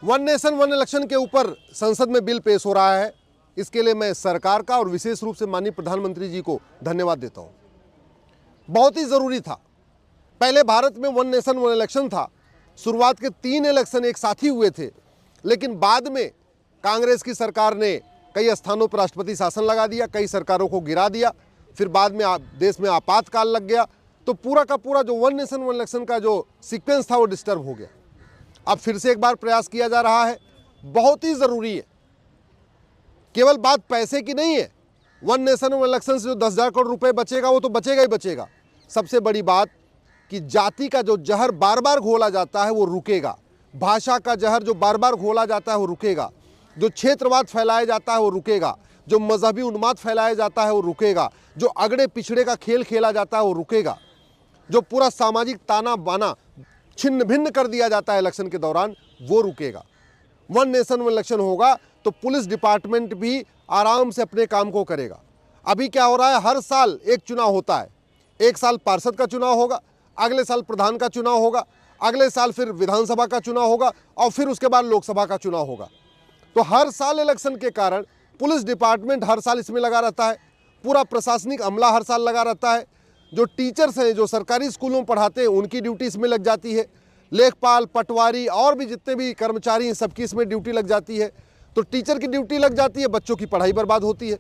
One nation one election के ऊपर संसद में बिल पेश हो रहा है। इसके लिए मैं सरकार का और विशेष रूप से माननीय प्रधानमंत्री जी को धन्यवाद देता हूं। बहुत ही ज़रूरी था। पहले भारत में वन नेशन वन इलेक्शन था। शुरुआत के 3 इलेक्शन एक साथ ही हुए थे, लेकिन बाद में कांग्रेस की सरकार ने कई स्थानों पर राष्ट्रपति शासन लगा दिया, कई सरकारों को गिरा दिया, फिर बाद में देश में आपातकाल लग गया, तो पूरा का पूरा जो वन नेशन वन इलेक्शन का जो सीक्वेंस था वो डिस्टर्ब हो गया। अब फिर से एक बार प्रयास किया जा रहा है, बहुत ही ज़रूरी है। केवल बात पैसे की नहीं है। वन नेशन वन इलेक्शन से जो 10,000 करोड़ रुपए बचेगा वो तो बचेगा ही बचेगा। सबसे बड़ी बात कि जाति का जो जहर बार बार घोला जाता है वो रुकेगा, भाषा का जहर जो बार बार घोला जाता है वो रुकेगा, जो क्षेत्रवाद फैलाया जाता है वो रुकेगा, जो मजहबी उन्माद फैलाया जाता है वो रुकेगा, जो अगड़े पिछड़े का खेल खेला जाता है वो रुकेगा, जो पूरा सामाजिक ताना बाना छिन्न भिन्न कर दिया जाता है इलेक्शन के दौरान वो रुकेगा। वन नेशन वन इलेक्शन होगा तो पुलिस डिपार्टमेंट भी आराम से अपने काम को करेगा। अभी क्या हो रहा है, हर साल एक चुनाव होता है। एक साल पार्षद का चुनाव होगा, अगले साल प्रधान का चुनाव होगा, अगले साल फिर विधानसभा का चुनाव होगा और फिर उसके बाद लोकसभा का चुनाव होगा। तो हर साल इलेक्शन के कारण पुलिस डिपार्टमेंट हर साल इसमें लगा रहता है, पूरा प्रशासनिक अमला हर साल लगा रहता है, जो टीचर्स हैं जो सरकारी स्कूलों में पढ़ाते हैं उनकी ड्यूटी इसमें लग जाती है, लेखपाल पटवारी और भी जितने भी कर्मचारी हैं सबकी इसमें ड्यूटी लग जाती है। तो टीचर की ड्यूटी लग जाती है, बच्चों की पढ़ाई बर्बाद होती है।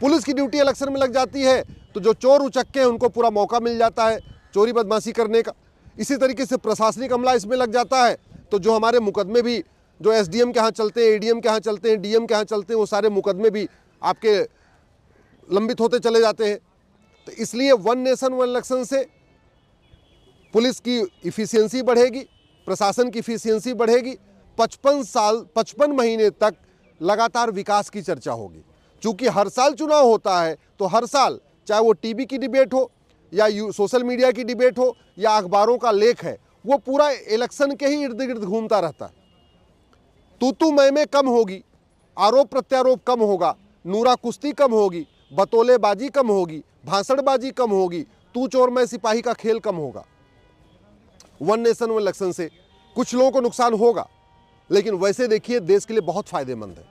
पुलिस की ड्यूटी इलेक्शन में लग जाती है तो जो चोर उचक्के हैं उनको पूरा मौका मिल जाता है चोरी बदमाशी करने का। इसी तरीके से प्रशासनिक अमला इसमें लग जाता है तो जो हमारे मुकदमे भी जो एसडीएम के यहाँ चलते हैं, एडीएम के यहाँ चलते हैं, डीएम के यहाँ चलते हैं, वो सारे मुकदमे भी आपके लंबित होते चले जाते हैं। तो इसलिए वन नेशन वन इलेक्शन से पुलिस की इफ़िशियंसी बढ़ेगी, प्रशासन की इफ़िशियंसी बढ़ेगी, 55 महीने तक लगातार विकास की चर्चा होगी। चूँकि हर साल चुनाव होता है तो हर साल चाहे वो टीवी की डिबेट हो या सोशल मीडिया की डिबेट हो या अखबारों का लेख है, वो पूरा इलेक्शन के ही इर्द गिर्द घूमता रहता है। तू मैं कम होगी, आरोप प्रत्यारोप कम होगा, नूरा कुश्ती कम होगी, बतौलेबाजी कम होगी, भाषणबाजी कम होगी, तू चोर मैं सिपाही का खेल कम होगा। वन नेशन वन इलेक्शन से कुछ लोगों को नुकसान होगा, लेकिन वैसे देखिए देश के लिए बहुत फायदेमंद है।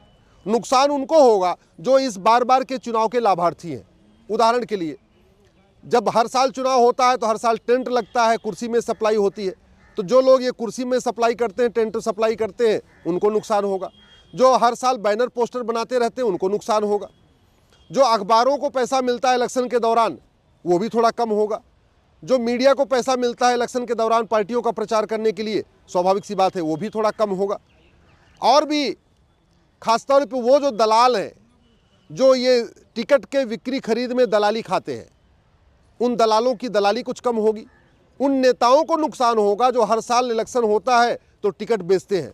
नुकसान उनको होगा जो इस बार बार के चुनाव के लाभार्थी हैं। उदाहरण के लिए जब हर साल चुनाव होता है तो हर साल टेंट लगता है, कुर्सी में सप्लाई होती है, तो जो लोग ये कुर्सी में सप्लाई करते हैं, टेंट सप्लाई करते हैं, उनको नुकसान होगा। जो हर साल बैनर पोस्टर बनाते रहते हैं उनको नुकसान होगा। जो अखबारों को पैसा मिलता है इलेक्शन के दौरान वो भी थोड़ा कम होगा। जो मीडिया को पैसा मिलता है इलेक्शन के दौरान पार्टियों का प्रचार करने के लिए, स्वाभाविक सी बात है वो भी थोड़ा कम होगा। और भी खासतौर पे वो जो दलाल हैं जो ये टिकट के बिक्री खरीद में दलाली खाते हैं, उन दलालों की दलाली कुछ कम होगी। उन नेताओं को नुकसान होगा जो हर साल इलेक्शन होता है तो टिकट बेचते हैं।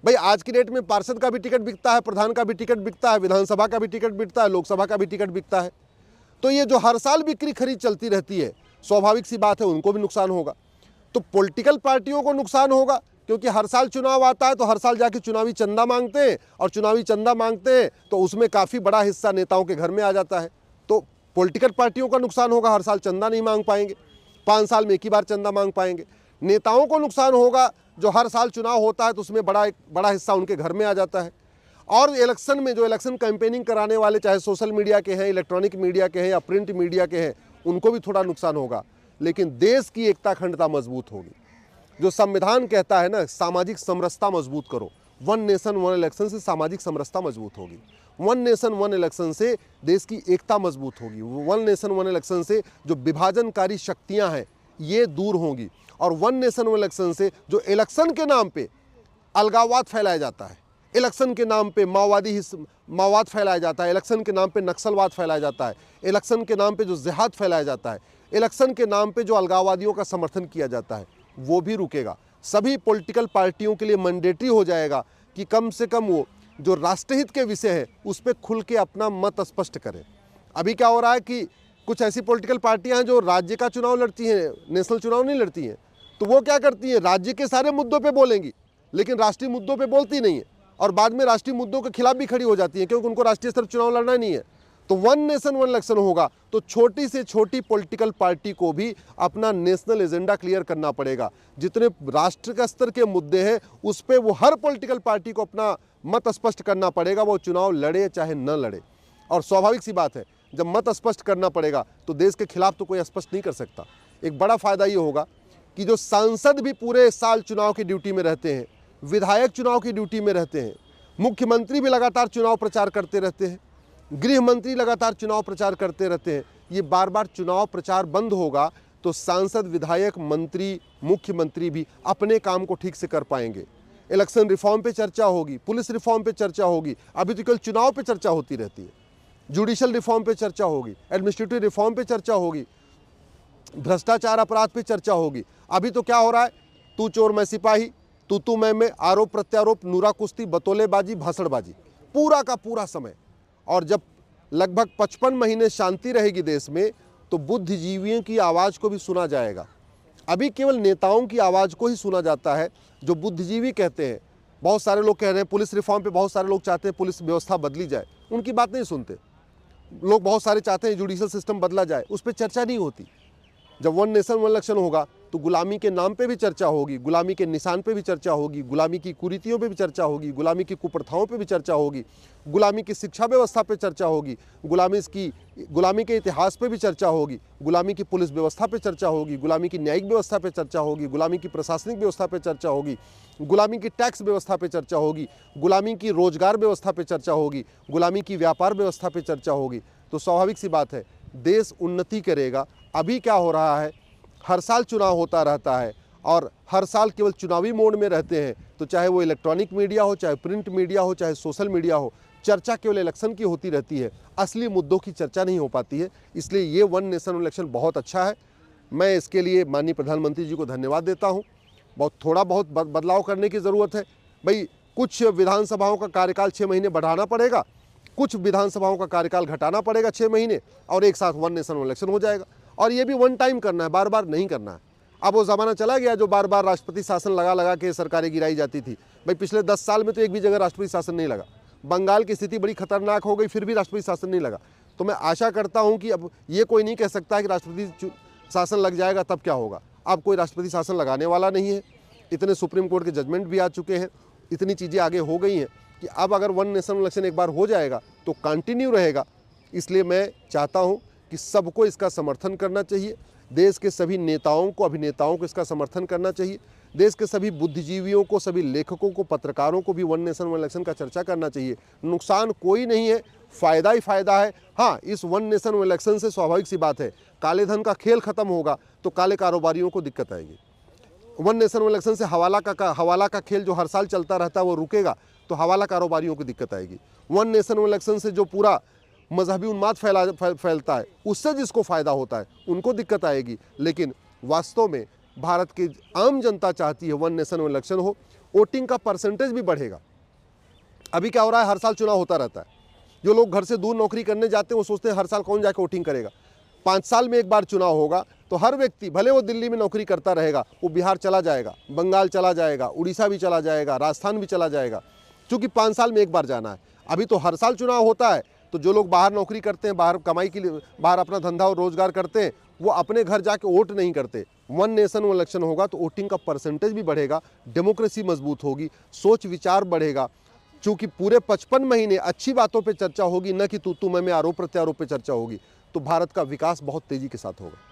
भाई आज की डेट में पार्षद का भी टिकट बिकता है, प्रधान का भी टिकट बिकता है, विधानसभा का भी टिकट बिकता है, लोकसभा का भी टिकट बिकता है। तो ये जो हर साल बिक्री खरीद चलती रहती है, स्वाभाविक सी बात है उनको भी नुकसान होगा। तो पॉलिटिकल पार्टियों को नुकसान होगा क्योंकि हर साल चुनाव आता है तो हर साल जाके चुनावी चंदा मांगते हैं, और चुनावी चंदा मांगते हैं तो उसमें काफ़ी बड़ा हिस्सा नेताओं के घर में आ जाता है। तो पॉलिटिकल पार्टियों का नुकसान होगा, हर साल चंदा नहीं मांग पाएंगे, 5 साल में एक ही बार चंदा मांग पाएंगे। नेताओं को नुकसान होगा जो हर साल चुनाव होता है तो उसमें बड़ा हिस्सा उनके घर में आ जाता है। और इलेक्शन में जो इलेक्शन कैंपेनिंग कराने वाले, चाहे सोशल मीडिया के हैं, इलेक्ट्रॉनिक मीडिया के हैं या प्रिंट मीडिया के हैं, उनको भी थोड़ा नुकसान होगा। लेकिन देश की एकता अखंडता मजबूत होगी। जो संविधान कहता है ना, सामाजिक समरसता मजबूत करो, वन नेशन वन इलेक्शन से सामाजिक समरसता मजबूत होगी। वन नेशन वन इलेक्शन से देश की एकता मजबूत होगी। वन नेशन वन इलेक्शन से जो विभाजनकारी शक्तियां हैं ये दूर होंगी। और वन नेशन वन इलेक्शन से जो इलेक्शन के नाम पे अलगाववाद फैलाया जाता है, इलेक्शन के नाम पे माओवाद फैलाया जाता है, इलेक्शन के नाम पे नक्सलवाद फैलाया जाता है, इलेक्शन के नाम पे जो जिहाद फैलाया जाता है, इलेक्शन के नाम पे जो अलगाववादियों का समर्थन किया जाता है, वो भी रुकेगा। सभी पॉलिटिकल पार्टियों के लिए मैंडेटरी हो जाएगा कि कम से कम वो जो राष्ट्रहित के विषय है उस पर खुल के अपना मत स्पष्ट करें। अभी क्या हो रहा है कि कुछ ऐसी पॉलिटिकल पार्टियां हैं जो राज्य का चुनाव लड़ती हैं, नेशनल चुनाव नहीं लड़ती हैं, तो वो क्या करती हैं, राज्य के सारे मुद्दों पे बोलेंगी लेकिन राष्ट्रीय मुद्दों पे बोलती नहीं है, और बाद में राष्ट्रीय मुद्दों के खिलाफ भी खड़ी हो जाती हैं क्योंकि उनको राष्ट्रीय स्तर पर चुनाव लड़ना नहीं है। तो वन नेशन वन इलेक्शन होगा तो छोटी से छोटी पॉलिटिकल पार्टी को भी अपना नेशनल एजेंडा क्लियर करना पड़ेगा। जितने राष्ट्र के स्तर के मुद्दे हैं उस पर वो हर पॉलिटिकल पार्टी को अपना मत स्पष्ट करना पड़ेगा, वो चुनाव लड़े चाहे न लड़े। और स्वाभाविक सी बात है, जब मत स्पष्ट करना पड़ेगा तो देश के खिलाफ तो कोई स्पष्ट नहीं कर सकता। एक बड़ा फायदा ये होगा कि जो सांसद भी पूरे साल चुनाव की ड्यूटी में रहते हैं, विधायक चुनाव की ड्यूटी में रहते हैं, मुख्यमंत्री भी लगातार चुनाव प्रचार करते रहते हैं, गृह मंत्री लगातार चुनाव प्रचार करते रहते हैं, ये बार बार चुनाव प्रचार बंद होगा तो सांसद, विधायक, मंत्री, मुख्यमंत्री भी अपने काम को ठीक से कर पाएंगे। इलेक्शन रिफॉर्म पे चर्चा होगी, पुलिस रिफॉर्म पे चर्चा होगी, अभी तो केवल चुनाव पे चर्चा होती रहती है। जुडिशल रिफॉर्म पे चर्चा होगी, एडमिनिस्ट्रेटिव रिफॉर्म पे चर्चा होगी, भ्रष्टाचार अपराध पे चर्चा होगी। अभी तो क्या हो रहा है, तू चोर मैं सिपाही, तू मैं, आरोप प्रत्यारोप, नूरा कुश्ती, बतौलेबाजी, भाषणबाजी, पूरा का पूरा समय। और जब लगभग 55 महीने शांति रहेगी देश में तो बुद्धिजीवियों की आवाज़ को भी सुना जाएगा। अभी केवल नेताओं की आवाज़ को ही सुना जाता है जो बुद्धिजीवी कहते हैं। बहुत सारे लोग कह रहे हैं पुलिस रिफॉर्म पे, बहुत सारे लोग चाहते हैं पुलिस व्यवस्था बदली जाए, उनकी बात नहीं सुनते। लोग बहुत सारे चाहते हैं जुडिशल सिस्टम बदला जाए, उस पर चर्चा नहीं होती। जब वन नेशन वन इलेक्शन होगा तो गुलामी के नाम पे भी चर्चा होगी, गुलामी के निशान पे भी चर्चा होगी, गुलामी की कुरीतियों पे भी चर्चा होगी, गुलामी की कुप्रथाओं पे भी चर्चा होगी, गुलामी की शिक्षा व्यवस्था पे चर्चा होगी, गुलामी के इतिहास पे भी चर्चा होगी, गुलामी की पुलिस व्यवस्था पे चर्चा होगी, गुलामी की न्यायिक व्यवस्था पे चर्चा होगी, गुलामी की प्रशासनिक व्यवस्था पे चर्चा होगी, गुलामी की टैक्स व्यवस्था पे चर्चा होगी, गुलामी की रोजगार व्यवस्था पे चर्चा होगी, गुलामी की व्यापार व्यवस्था पे चर्चा होगी। तो स्वाभाविक सी बात है, देश उन्नति करेगा। अभी क्या हो रहा है, हर साल चुनाव होता रहता है और हर साल केवल चुनावी मोड में रहते हैं, तो चाहे वो इलेक्ट्रॉनिक मीडिया हो, चाहे प्रिंट मीडिया हो, चाहे सोशल मीडिया हो, चर्चा केवल इलेक्शन की होती रहती है, असली मुद्दों की चर्चा नहीं हो पाती है। इसलिए ये वन नेशन इलेक्शन बहुत अच्छा है। मैं इसके लिए माननीय प्रधानमंत्री जी को धन्यवाद देता हूँ। थोड़ा बहुत बदलाव करने की ज़रूरत है भाई। कुछ विधानसभाओं का कार्यकाल 6 महीने बढ़ाना पड़ेगा, कुछ विधानसभाओं का कार्यकाल घटाना पड़ेगा 6 महीने, और एक साथ वन नेशन इलेक्शन हो जाएगा। और ये भी वन टाइम करना है, बार बार नहीं करना है। अब वो ज़माना चला गया जो बार बार राष्ट्रपति शासन लगा के सरकारें गिराई जाती थी। भाई पिछले 10 साल में तो एक भी जगह राष्ट्रपति शासन नहीं लगा। बंगाल की स्थिति बड़ी खतरनाक हो गई, फिर भी राष्ट्रपति शासन नहीं लगा। तो मैं आशा करता हूँ कि अब ये कोई नहीं कह सकता कि राष्ट्रपति शासन लग जाएगा तब क्या होगा। अब कोई राष्ट्रपति शासन लगाने वाला नहीं है। इतने सुप्रीम कोर्ट के जजमेंट भी आ चुके हैं, इतनी चीज़ें आगे हो गई हैं कि अब अगर वन नेशन इलेक्शन एक बार हो जाएगा तो कंटिन्यू रहेगा। इसलिए मैं चाहता हूँ कि सबको इसका समर्थन करना चाहिए। देश के सभी नेताओं को, अभिनेताओं को इसका समर्थन करना चाहिए। देश के सभी बुद्धिजीवियों को, सभी लेखकों को, पत्रकारों को भी वन नेशन वन इलेक्शन का चर्चा करना चाहिए। नुकसान कोई नहीं है, फ़ायदा ही फ़ायदा है। हाँ, इस वन नेशन वन इलेक्शन से स्वाभाविक सी बात है, काले धन का खेल खत्म होगा तो काले कारोबारियों को दिक्कत आएगी। वन नेशन वन इलेक्शन से हवाला का खेल जो हर साल चलता रहता है वो रुकेगा तो हवाला कारोबारियों को दिक्कत आएगी। वन नेशन वन इलेक्शन से जो पूरा मजहबी उन्माद फैलता है उससे जिसको फ़ायदा होता है उनको दिक्कत आएगी। लेकिन वास्तव में भारत की आम जनता चाहती है वन नेशन वन इलेक्शन हो, वोटिंग का परसेंटेज भी बढ़ेगा। अभी क्या हो रहा है, हर साल चुनाव होता रहता है। जो लोग घर से दूर नौकरी करने जाते हैं वो सोचते हैं हर साल कौन जाके वोटिंग करेगा। 5 साल में एक बार चुनाव होगा तो हर व्यक्ति, भले वो दिल्ली में नौकरी करता रहेगा, वो बिहार चला जाएगा, बंगाल चला जाएगा, उड़ीसा भी चला जाएगा, राजस्थान भी चला जाएगा, क्योंकि 5 साल में एक बार जाना है। अभी तो हर साल चुनाव होता है तो जो लोग बाहर नौकरी करते हैं, बाहर कमाई के लिए, बाहर अपना धंधा और रोजगार करते हैं, वो अपने घर जाके वोट नहीं करते। वन नेशन वन इलेक्शन होगा तो वोटिंग का परसेंटेज भी बढ़ेगा, डेमोक्रेसी मजबूत होगी, सोच विचार बढ़ेगा। चूँकि पूरे 55 महीने अच्छी बातों पर चर्चा होगी, न कि तू मैं आरोप प्रत्यारोप पर चर्चा होगी, तो भारत का विकास बहुत तेज़ी के साथ होगा।